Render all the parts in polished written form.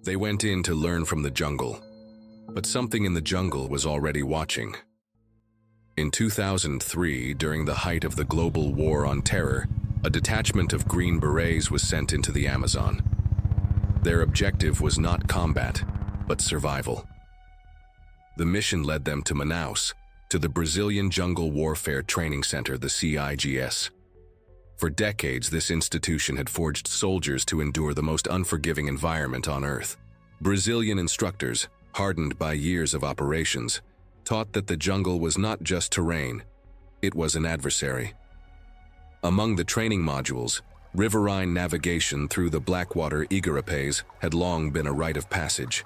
They went in to learn from the jungle, but something in the jungle was already watching. In 2003, during the height of the global war on terror, a detachment of Green Berets was sent into the Amazon. Their objective was not combat, but survival. The mission led them to Manaus, to the Brazilian Jungle Warfare Training Center, the CIGS. For decades, this institution had forged soldiers to endure the most unforgiving environment on Earth. Brazilian instructors, hardened by years of operations, taught that the jungle was not just terrain, it was an adversary. Among the training modules, riverine navigation through the Blackwater Igarapés had long been a rite of passage.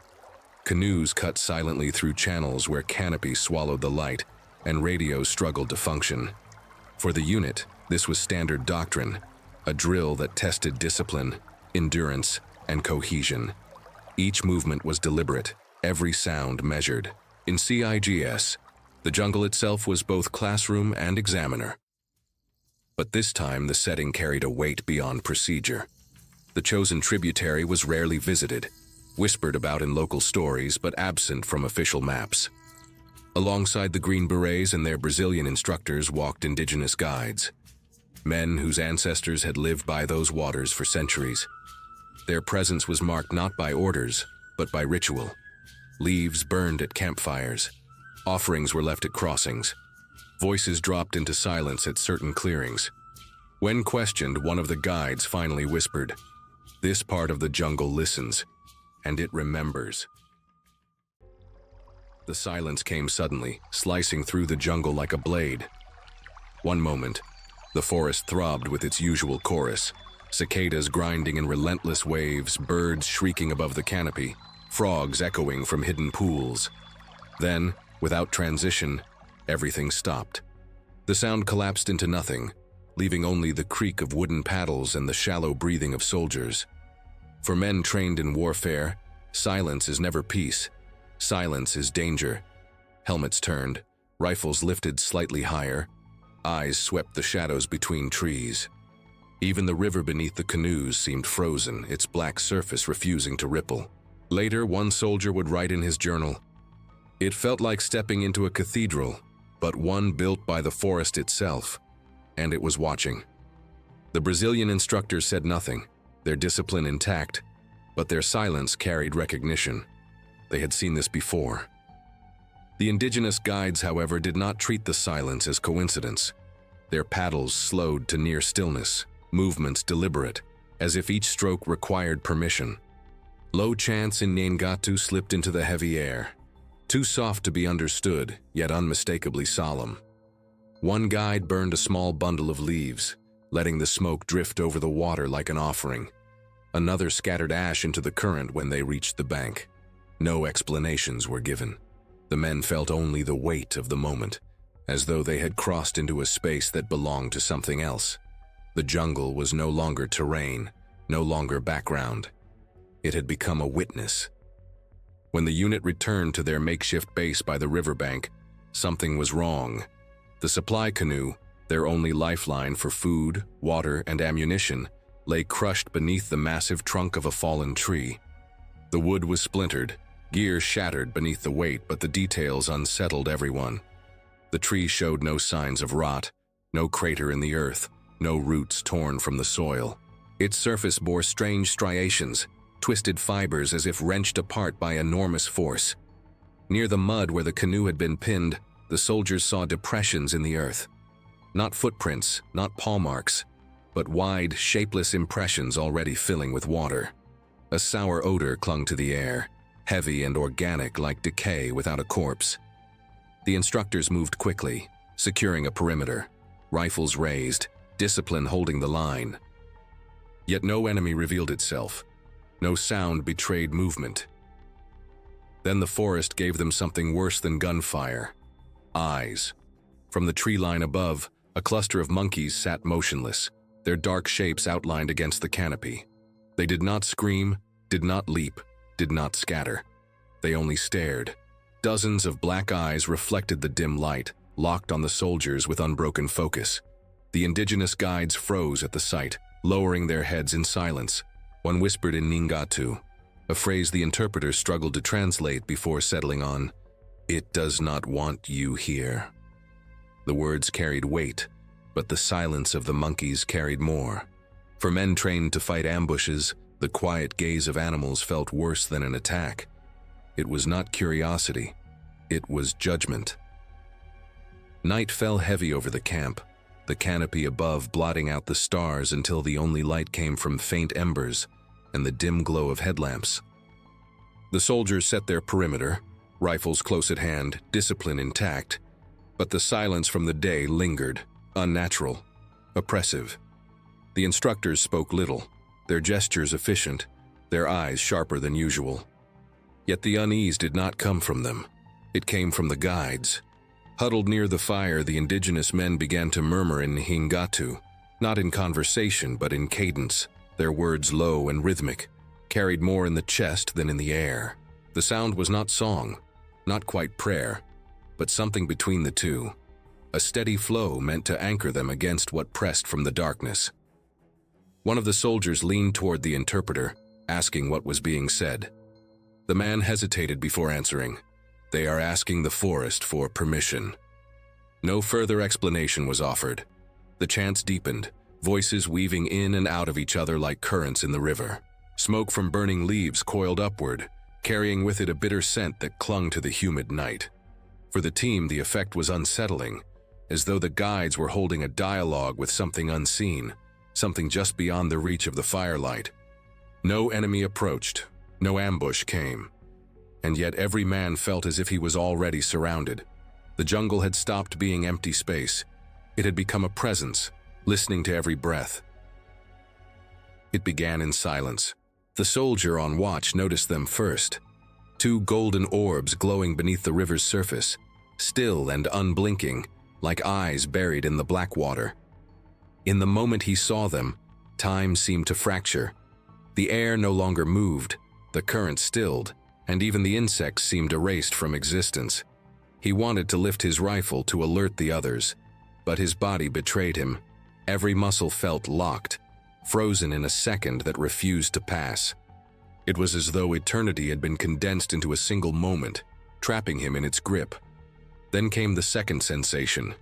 Canoes cut silently through channels where canopies swallowed the light and radios struggled to function. For the unit, this was standard doctrine, a drill that tested discipline, endurance, and cohesion. Each movement was deliberate, every sound measured. In CIGS, the jungle itself was both classroom and examiner. But this time, the setting carried a weight beyond procedure. The chosen tributary was rarely visited, whispered about in local stories but absent from official maps. Alongside the Green Berets and their Brazilian instructors walked indigenous guides, men whose ancestors had lived by those waters for centuries. Their presence was marked not by orders, but by ritual. Leaves burned at campfires. Offerings were left at crossings. Voices dropped into silence at certain clearings. When questioned, one of the guides finally whispered, "This part of the jungle listens, and it remembers." The silence came suddenly, slicing through the jungle like a blade. One moment, the forest throbbed with its usual chorus, cicadas grinding in relentless waves, birds shrieking above the canopy, frogs echoing from hidden pools. Then, without transition, everything stopped. The sound collapsed into nothing, leaving only the creak of wooden paddles and the shallow breathing of soldiers. For men trained in warfare, silence is never peace. Silence is danger. Helmets turned, rifles lifted slightly higher, eyes swept the shadows between trees. Even the river beneath the canoes seemed frozen, its black surface refusing to ripple. Later, one soldier would write in his journal, "It felt like stepping into a cathedral, but one built by the forest itself, and it was watching." The Brazilian instructors said nothing, their discipline intact, but their silence carried recognition. They had seen this before. The indigenous guides, however, did not treat the silence as coincidence. Their paddles slowed to near stillness, movements deliberate, as if each stroke required permission. Low chants in Nhaengatu slipped into the heavy air, too soft to be understood, yet unmistakably solemn. One guide burned a small bundle of leaves, letting the smoke drift over the water like an offering. Another scattered ash into the current when they reached the bank. No explanations were given. The men felt only the weight of the moment, as though they had crossed into a space that belonged to something else. The jungle was no longer terrain, no longer background. It had become a witness. When the unit returned to their makeshift base by the riverbank, something was wrong. The supply canoe, their only lifeline for food, water, and ammunition, lay crushed beneath the massive trunk of a fallen tree. The wood was splintered, gear shattered beneath the weight, but the details unsettled everyone. The tree showed no signs of rot, no crater in the earth, no roots torn from the soil. Its surface bore strange striations, twisted fibers as if wrenched apart by enormous force. Near the mud where the canoe had been pinned, the soldiers saw depressions in the earth. Not footprints, not paw marks, but wide, shapeless impressions already filling with water. A sour odor clung to the air, heavy and organic like decay without a corpse. The instructors moved quickly, securing a perimeter, rifles raised, discipline holding the line. Yet no enemy revealed itself. No sound betrayed movement. Then the forest gave them something worse than gunfire. Eyes. From the tree line above, a cluster of monkeys sat motionless, their dark shapes outlined against the canopy. They did not scream, did not leap, did not scatter. They only stared. Dozens of black eyes reflected the dim light, locked on the soldiers with unbroken focus. The indigenous guides froze at the sight, lowering their heads in silence. One whispered in Nhaengatu, a phrase the interpreter struggled to translate before settling on, "It does not want you here." The words carried weight, but the silence of the monkeys carried more. For men trained to fight ambushes, the quiet gaze of animals felt worse than an attack. It was not curiosity, it was judgment. Night fell heavy over the camp, the canopy above blotting out the stars until the only light came from faint embers and the dim glow of headlamps. The soldiers set their perimeter, rifles close at hand, discipline intact, but the silence from the day lingered, unnatural, oppressive. The instructors spoke little, their gestures efficient, their eyes sharper than usual. Yet the unease did not come from them. It came from the guides. Huddled near the fire, the indigenous men began to murmur in Hingatu, not in conversation but in cadence, their words low and rhythmic, carried more in the chest than in the air. The sound was not song, not quite prayer, but something between the two, a steady flow meant to anchor them against what pressed from the darkness. One of the soldiers leaned toward the interpreter, asking what was being said. The man hesitated before answering. "They are asking the forest for permission." No further explanation was offered. The chants deepened, voices weaving in and out of each other like currents in the river. Smoke from burning leaves coiled upward, carrying with it a bitter scent that clung to the humid night. For the team, the effect was unsettling, as though the guides were holding a dialogue with something unseen, something just beyond the reach of the firelight. No enemy approached, no ambush came, and yet every man felt as if he was already surrounded. The jungle had stopped being empty space. It had become a presence, listening to every breath. It began in silence. The soldier on watch noticed them first. Two golden orbs glowing beneath the river's surface, still and unblinking, like eyes buried in the black water. In the moment he saw them, time seemed to fracture. The air no longer moved, the current stilled, and even the insects seemed erased from existence. He wanted to lift his rifle to alert the others, but his body betrayed him. Every muscle felt locked, frozen in a second that refused to pass. It was as though eternity had been condensed into a single moment, trapping him in its grip. Then came the second sensation.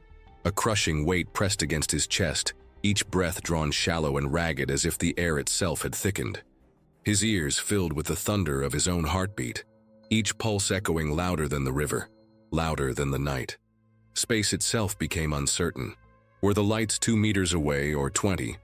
A crushing weight pressed against his chest, each breath drawn shallow and ragged as if the air itself had thickened. His ears filled with the thunder of his own heartbeat, each pulse echoing louder than the river, louder than the night. Space itself became uncertain. Were the lights 2 meters away or 20?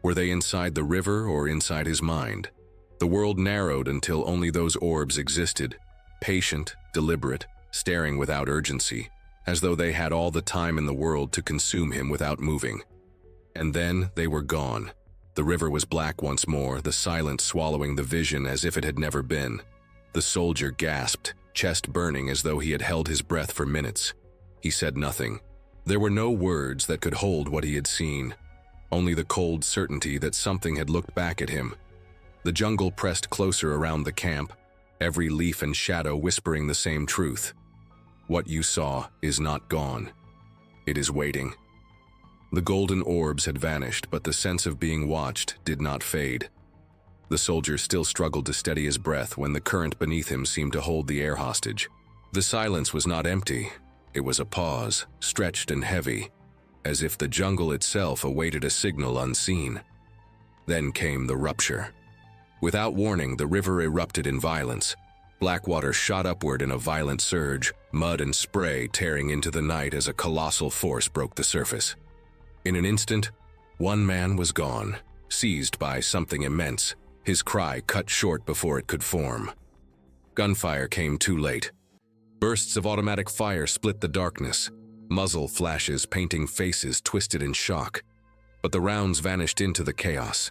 Were they inside the river or inside his mind? The world narrowed until only those orbs existed, patient, deliberate, staring without urgency, as though they had all the time in the world to consume him without moving. And then they were gone. The river was black once more, the silence swallowing the vision as if it had never been. The soldier gasped, chest burning as though he had held his breath for minutes. He said nothing. There were no words that could hold what he had seen, only the cold certainty that something had looked back at him. The jungle pressed closer around the camp, every leaf and shadow whispering the same truth. What you saw is not gone. It is waiting. The golden orbs had vanished, but the sense of being watched did not fade. The soldier still struggled to steady his breath when the current beneath him seemed to hold the air hostage. The silence was not empty. It was a pause, stretched and heavy, as if the jungle itself awaited a signal unseen. Then came the rupture. Without warning, the river erupted in violence. Black water shot upward in a violent surge, mud and spray tearing into the night as a colossal force broke the surface. In an instant, one man was gone, seized by something immense, his cry cut short before it could form. Gunfire came too late. Bursts of automatic fire split the darkness, muzzle flashes painting faces twisted in shock. But the rounds vanished into the chaos.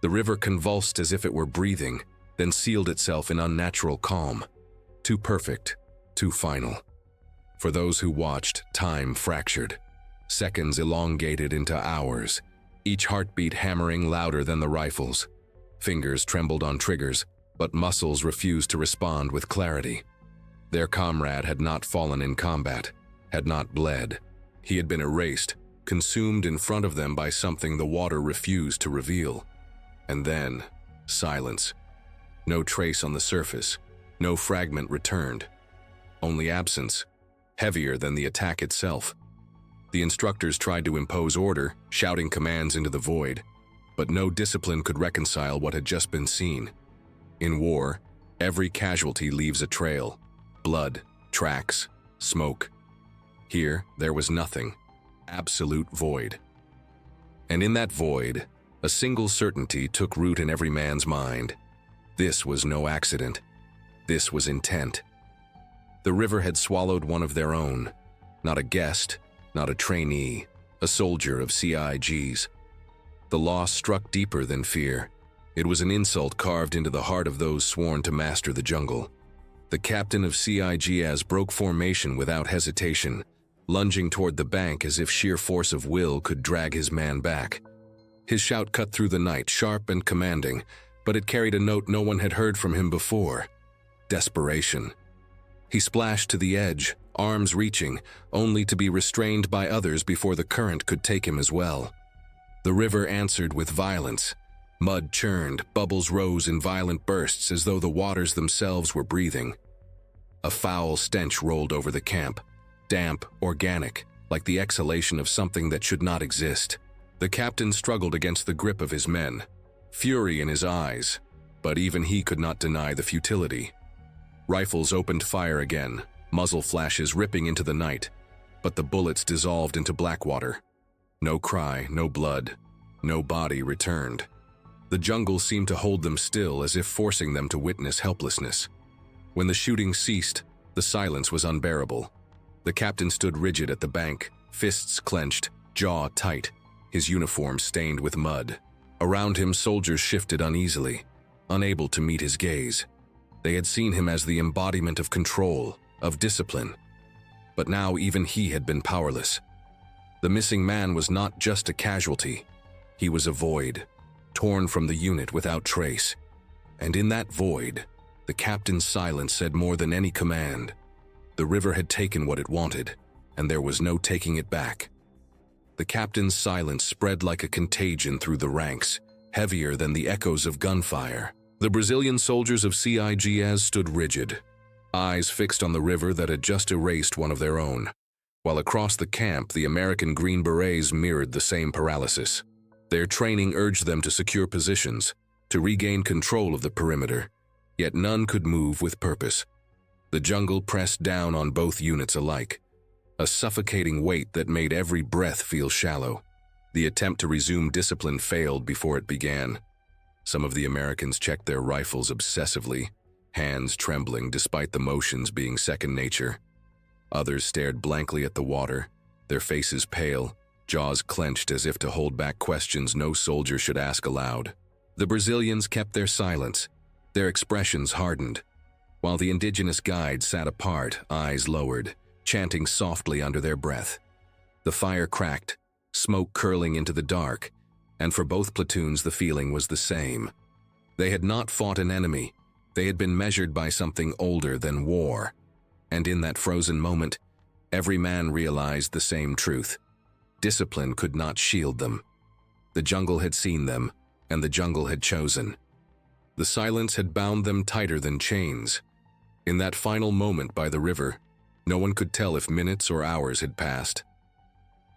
The river convulsed as if it were breathing, then sealed itself in unnatural calm. Too perfect, too final. For those who watched, time fractured. Seconds elongated into hours, each heartbeat hammering louder than the rifles. Fingers trembled on triggers, but muscles refused to respond with clarity. Their comrade had not fallen in combat, had not bled. He had been erased, consumed in front of them by something the water refused to reveal. And then, silence. No trace on the surface, no fragment returned. Only absence, heavier than the attack itself. The instructors tried to impose order, shouting commands into the void, but no discipline could reconcile what had just been seen. In war, every casualty leaves a trail: blood, tracks, smoke. Here, there was nothing. Absolute void. And in that void, a single certainty took root in every man's mind. This was no accident. This was intent. The river had swallowed one of their own. Not a guest, not a trainee, a soldier of CIG's. The loss struck deeper than fear. It was an insult carved into the heart of those sworn to master the jungle. The captain of CIGS broke formation without hesitation, lunging toward the bank as if sheer force of will could drag his man back. His shout cut through the night, sharp and commanding, but it carried a note no one had heard from him before: desperation. He splashed to the edge, arms reaching, only to be restrained by others before the current could take him as well. The river answered with violence. Mud churned, bubbles rose in violent bursts as though the waters themselves were breathing. A foul stench rolled over the camp, damp, organic, like the exhalation of something that should not exist. The captain struggled against the grip of his men, fury in his eyes, but even he could not deny the futility. Rifles opened fire again, muzzle flashes ripping into the night, but the bullets dissolved into black water. No cry, no blood, no body returned. The jungle seemed to hold them still, as if forcing them to witness helplessness. When the shooting ceased, the silence was unbearable. The captain stood rigid at the bank, fists clenched, jaw tight, his uniform stained with mud. Around him, soldiers shifted uneasily, unable to meet his gaze. They had seen him as the embodiment of control, of discipline. But now even he had been powerless. The missing man was not just a casualty. He was a void, torn from the unit without trace. And in that void, the captain's silence said more than any command. The river had taken what it wanted, and there was no taking it back. The captain's silence spread like a contagion through the ranks, heavier than the echoes of gunfire. The Brazilian soldiers of CIGS stood rigid, eyes fixed on the river that had just erased one of their own, while across the camp the American Green Berets mirrored the same paralysis. Their training urged them to secure positions, to regain control of the perimeter, yet none could move with purpose. The jungle pressed down on both units alike, a suffocating weight that made every breath feel shallow. The attempt to resume discipline failed before it began. Some of the Americans checked their rifles obsessively, hands trembling despite the motions being second nature. Others stared blankly at the water, their faces pale, jaws clenched as if to hold back questions no soldier should ask aloud. The Brazilians kept their silence, their expressions hardened, while the indigenous guides sat apart, eyes lowered, chanting softly under their breath. The fire cracked, smoke curling into the dark, and for both platoons the feeling was the same. They had not fought an enemy, they had been measured by something older than war. And in that frozen moment, every man realized the same truth. Discipline could not shield them. The jungle had seen them, and the jungle had chosen. The silence had bound them tighter than chains. In that final moment by the river, no one could tell if minutes or hours had passed.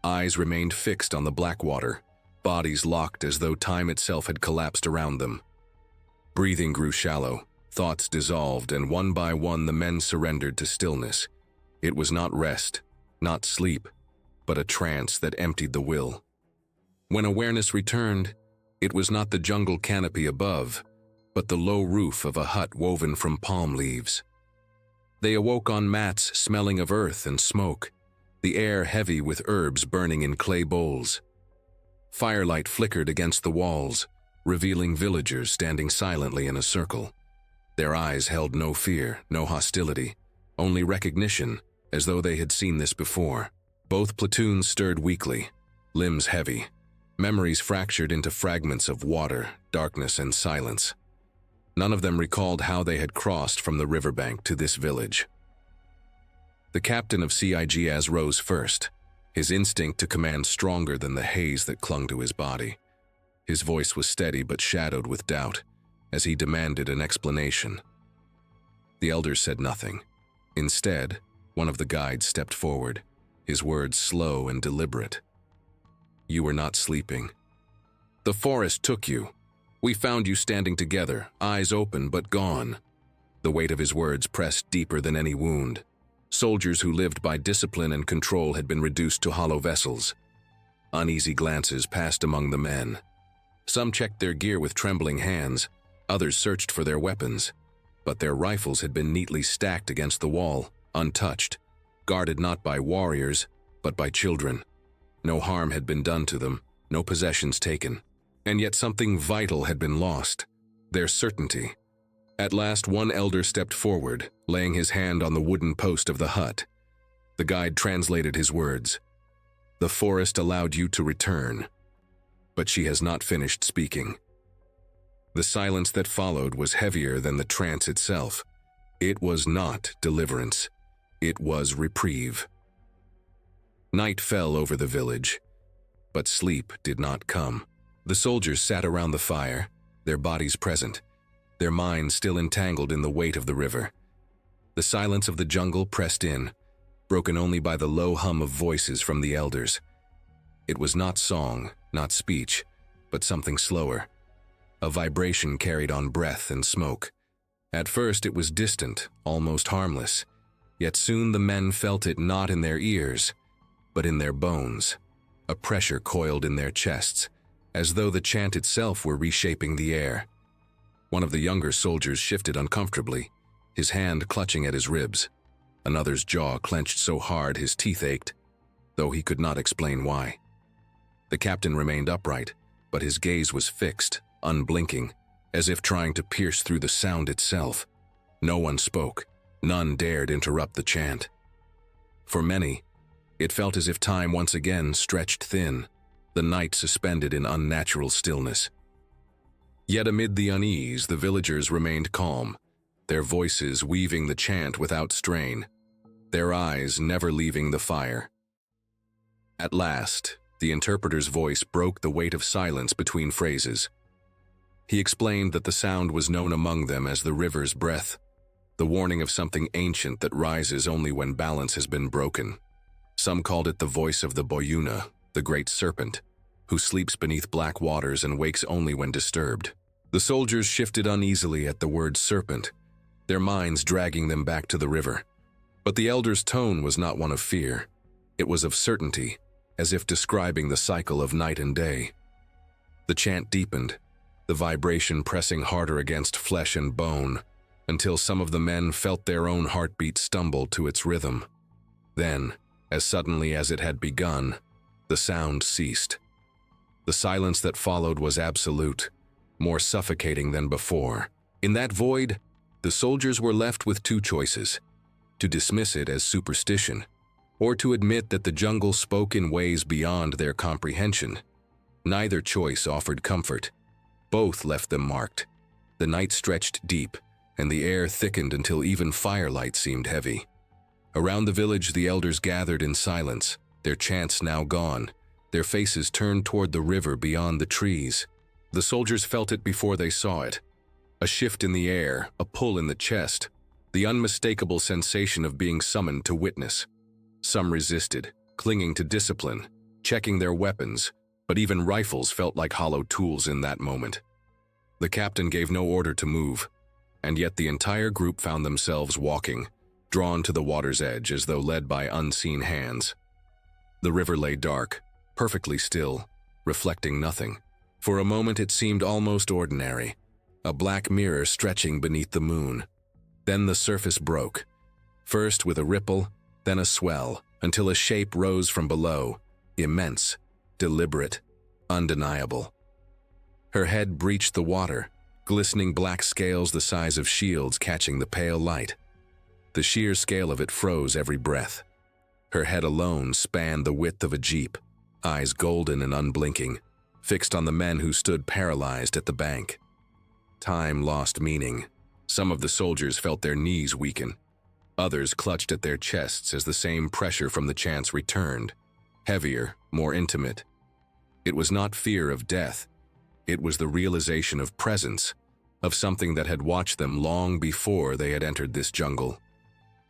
Eyes remained fixed on the black water, bodies locked as though time itself had collapsed around them. Breathing grew shallow, thoughts dissolved, and one by one the men surrendered to stillness. It was not rest, not sleep, but a trance that emptied the will. When awareness returned, it was not the jungle canopy above, but the low roof of a hut woven from palm leaves. They awoke on mats smelling of earth and smoke, the air heavy with herbs burning in clay bowls. Firelight flickered against the walls, revealing villagers standing silently in a circle. Their eyes held no fear, no hostility, only recognition, as though they had seen this before. Both platoons stirred weakly, limbs heavy, memories fractured into fragments of water, darkness, and silence. None of them recalled how they had crossed from the riverbank to this village. The captain of CIGS rose first, his instinct to command stronger than the haze that clung to his body. His voice was steady but shadowed with doubt. as he demanded an explanation. The elders said nothing. Instead, one of the guides stepped forward, his words slow and deliberate. "You were not sleeping. The forest took you. We found you standing together, eyes open but gone." The weight of his words pressed deeper than any wound. Soldiers who lived by discipline and control had been reduced to hollow vessels. Uneasy glances passed among the men. Some checked their gear with trembling hands, others searched for their weapons. But their rifles had been neatly stacked against the wall, untouched, guarded not by warriors, but by children. No harm had been done to them, no possessions taken. And yet something vital had been lost, their certainty. At last one elder stepped forward, laying his hand on the wooden post of the hut. The guide translated his words. "The forest allowed you to return." But she has not finished speaking. The silence that followed was heavier than the trance itself. It was not deliverance. It was reprieve. Night fell over the village, but sleep did not come. The soldiers sat around the fire, their bodies present, their minds still entangled in the weight of the river. The silence of the jungle pressed in, broken only by the low hum of voices from the elders. It was not song, not speech, but something slower. A vibration carried on breath and smoke. At first it was distant, almost harmless, yet soon the men felt it not in their ears, but in their bones. A pressure coiled in their chests, as though the chant itself were reshaping the air. One of the younger soldiers shifted uncomfortably, his hand clutching at his ribs. Another's jaw clenched so hard his teeth ached, though he could not explain why. The captain remained upright, but his gaze was fixed, unblinking, as if trying to pierce through the sound itself. No one spoke, none dared interrupt the chant. For many, it felt as if time once again stretched thin, the night suspended in unnatural stillness. Yet amid the unease, the villagers remained calm, their voices weaving the chant without strain, their eyes never leaving the fire. At last, the interpreter's voice broke the weight of silence between phrases. He explained that the sound was known among them as the river's breath, the warning of something ancient that rises only when balance has been broken. Some called it the voice of the Boyuna, the great serpent, who sleeps beneath black waters and wakes only when disturbed. The soldiers shifted uneasily at the word serpent, their minds dragging them back to the river. But the elder's tone was not one of fear. It was of certainty, as if describing the cycle of night and day. The chant deepened, the vibration pressing harder against flesh and bone, until some of the men felt their own heartbeat stumble to its rhythm. Then, as suddenly as it had begun, the sound ceased. The silence that followed was absolute, more suffocating than before. In that void, the soldiers were left with two choices: to dismiss it as superstition, or to admit that the jungle spoke in ways beyond their comprehension. Neither choice offered comfort. Both left them marked. The night stretched deep, and the air thickened until even firelight seemed heavy. Around the village, the elders gathered in silence, their chants now gone, their faces turned toward the river beyond the trees. The soldiers felt it before they saw it. A shift in the air, a pull in the chest, the unmistakable sensation of being summoned to witness. Some resisted, clinging to discipline, checking their weapons, but even rifles felt like hollow tools in that moment. The captain gave no order to move, and yet the entire group found themselves walking, drawn to the water's edge as though led by unseen hands. The river lay dark, perfectly still, reflecting nothing. For a moment it seemed almost ordinary, a black mirror stretching beneath the moon. Then the surface broke, first with a ripple, then a swell, until a shape rose from below, immense, deliberate, undeniable. Her head breached the water, glistening black scales the size of shields catching the pale light. The sheer scale of it froze every breath. Her head alone spanned the width of a jeep, eyes golden and unblinking, fixed on the men who stood paralyzed at the bank. Time lost meaning. Some of the soldiers felt their knees weaken. Others clutched at their chests as the same pressure from the chants returned, heavier, more intimate. It was not fear of death. It was the realization of presence, of something that had watched them long before they had entered this jungle.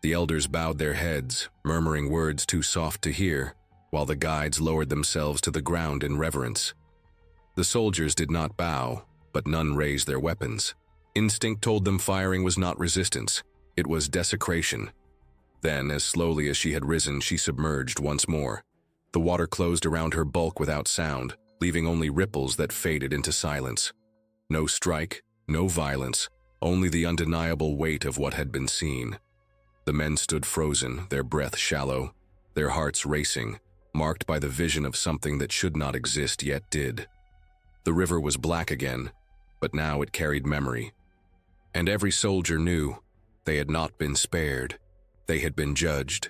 The elders bowed their heads, murmuring words too soft to hear, while the guides lowered themselves to the ground in reverence. The soldiers did not bow, but none raised their weapons. Instinct told them firing was not resistance, it was desecration. Then, as slowly as she had risen, she submerged once more. The water closed around her bulk without sound, leaving only ripples that faded into silence. No strike, no violence, only the undeniable weight of what had been seen. The men stood frozen, their breath shallow, their hearts racing, marked by the vision of something that should not exist yet did. The river was black again, but now it carried memory. And every soldier knew they had not been spared. They had been judged.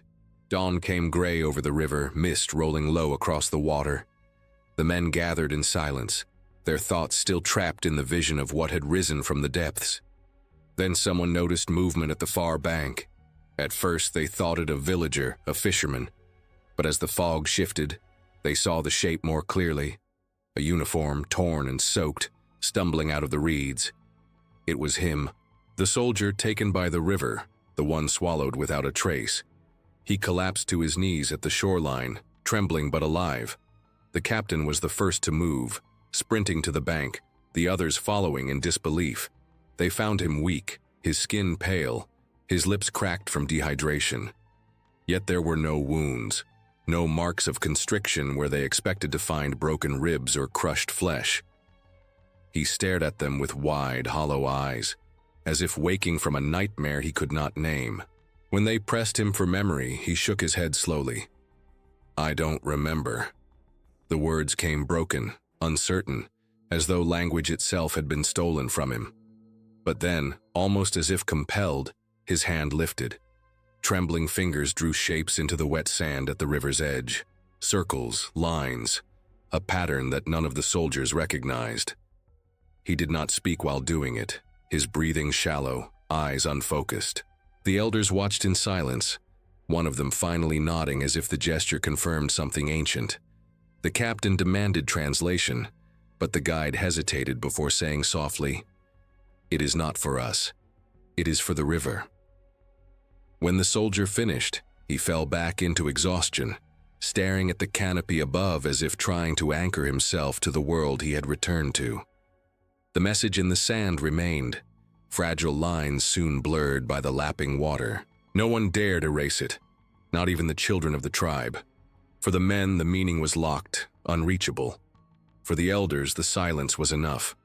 Dawn came gray over the river, mist rolling low across the water. The men gathered in silence, their thoughts still trapped in the vision of what had risen from the depths. Then someone noticed movement at the far bank. At first they thought it a villager, a fisherman. But as the fog shifted, they saw the shape more clearly. A uniform, torn and soaked, stumbling out of the reeds. It was him, the soldier taken by the river, the one swallowed without a trace. He collapsed to his knees at the shoreline, trembling but alive. The captain was the first to move, sprinting to the bank, the others following in disbelief. They found him weak, his skin pale, his lips cracked from dehydration. Yet there were no wounds, no marks of constriction where they expected to find broken ribs or crushed flesh. He stared at them with wide, hollow eyes, as if waking from a nightmare he could not name. When they pressed him for memory, he shook his head slowly. "I don't remember." The words came broken, uncertain, as though language itself had been stolen from him. But then, almost as if compelled, his hand lifted. Trembling fingers drew shapes into the wet sand at the river's edge. Circles, lines, a pattern that none of the soldiers recognized. He did not speak while doing it, his breathing shallow, eyes unfocused. The elders watched in silence, one of them finally nodding as if the gesture confirmed something ancient. The captain demanded translation, but the guide hesitated before saying softly, "It is not for us. It is for the river." When the soldier finished, he fell back into exhaustion, staring at the canopy above as if trying to anchor himself to the world he had returned to. The message in the sand remained, fragile lines soon blurred by the lapping water. No one dared erase it, not even the children of the tribe. For the men, the meaning was locked, unreachable. For the elders, the silence was enough.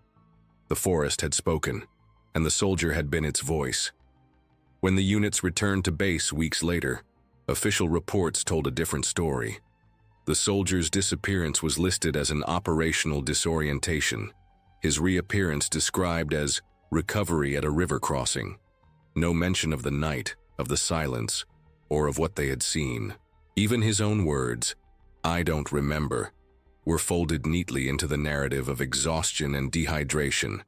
The forest had spoken, and the soldier had been its voice. When the units returned to base weeks later, official reports told a different story. The soldier's disappearance was listed as an operational disorientation, his reappearance described as recovery at a river crossing. No mention of the night, of the silence, or of what they had seen. Even his own words, "I don't remember," were folded neatly into the narrative of exhaustion and dehydration.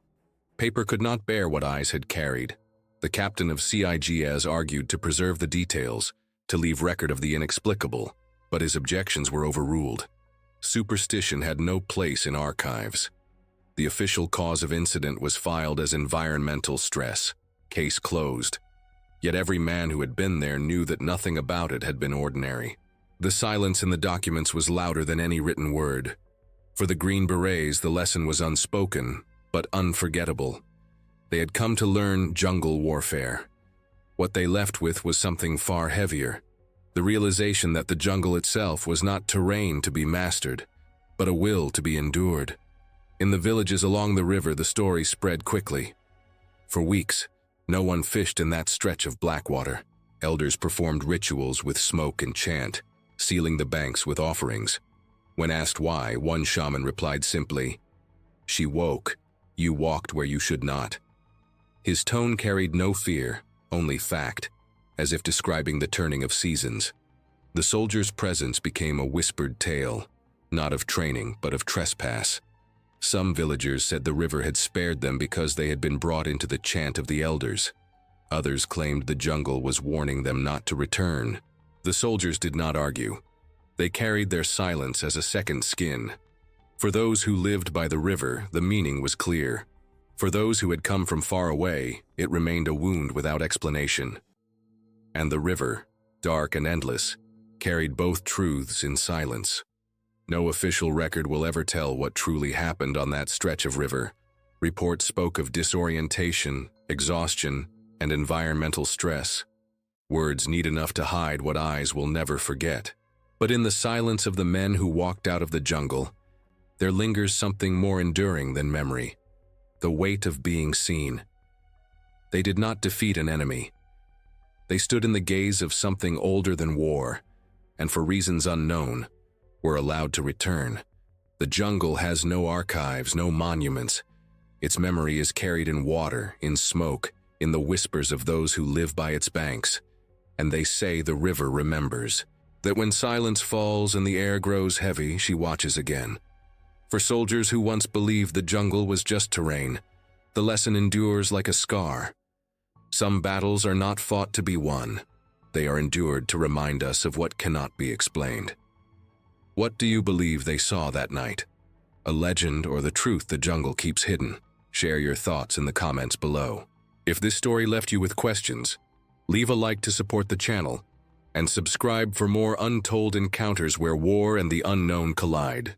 Paper could not bear what eyes had carried. The captain of CIGS argued to preserve the details, to leave record of the inexplicable, but his objections were overruled. Superstition had no place in archives. The official cause of incident was filed as environmental stress, case closed. Yet every man who had been there knew that nothing about it had been ordinary. The silence in the documents was louder than any written word. For the Green Berets, the lesson was unspoken, but unforgettable. They had come to learn jungle warfare. What they left with was something far heavier, the realization that the jungle itself was not terrain to be mastered, but a will to be endured. In the villages along the river, the story spread quickly. For weeks, no one fished in that stretch of black water. Elders performed rituals with smoke and chant, sealing the banks with offerings. When asked why, one shaman replied simply, "She woke. You walked where you should not." His tone carried no fear, only fact, as if describing the turning of seasons. The soldier's presence became a whispered tale, not of training, but of trespass. Some villagers said the river had spared them because they had been brought into the chant of the elders. Others claimed the jungle was warning them not to return. The soldiers did not argue. They carried their silence as a second skin. For those who lived by the river, the meaning was clear. For those who had come from far away, it remained a wound without explanation. And the river, dark and endless, carried both truths in silence. No official record will ever tell what truly happened on that stretch of river. Reports spoke of disorientation, exhaustion, and environmental stress. Words need enough to hide what eyes will never forget. But in the silence of the men who walked out of the jungle, there lingers something more enduring than memory: the weight of being seen. They did not defeat an enemy. They stood in the gaze of something older than war, and for reasons unknown, were allowed to return. The jungle has no archives, no monuments. Its memory is carried in water, in smoke, in the whispers of those who live by its banks. And they say the river remembers, that when silence falls and the air grows heavy, she watches again. For soldiers who once believed the jungle was just terrain, the lesson endures like a scar. Some battles are not fought to be won. They are endured to remind us of what cannot be explained. What do you believe they saw that night? A legend or the truth the jungle keeps hidden? Share your thoughts in the comments below. If this story left you with questions, leave a like to support the channel, and subscribe for more untold encounters where war and the unknown collide.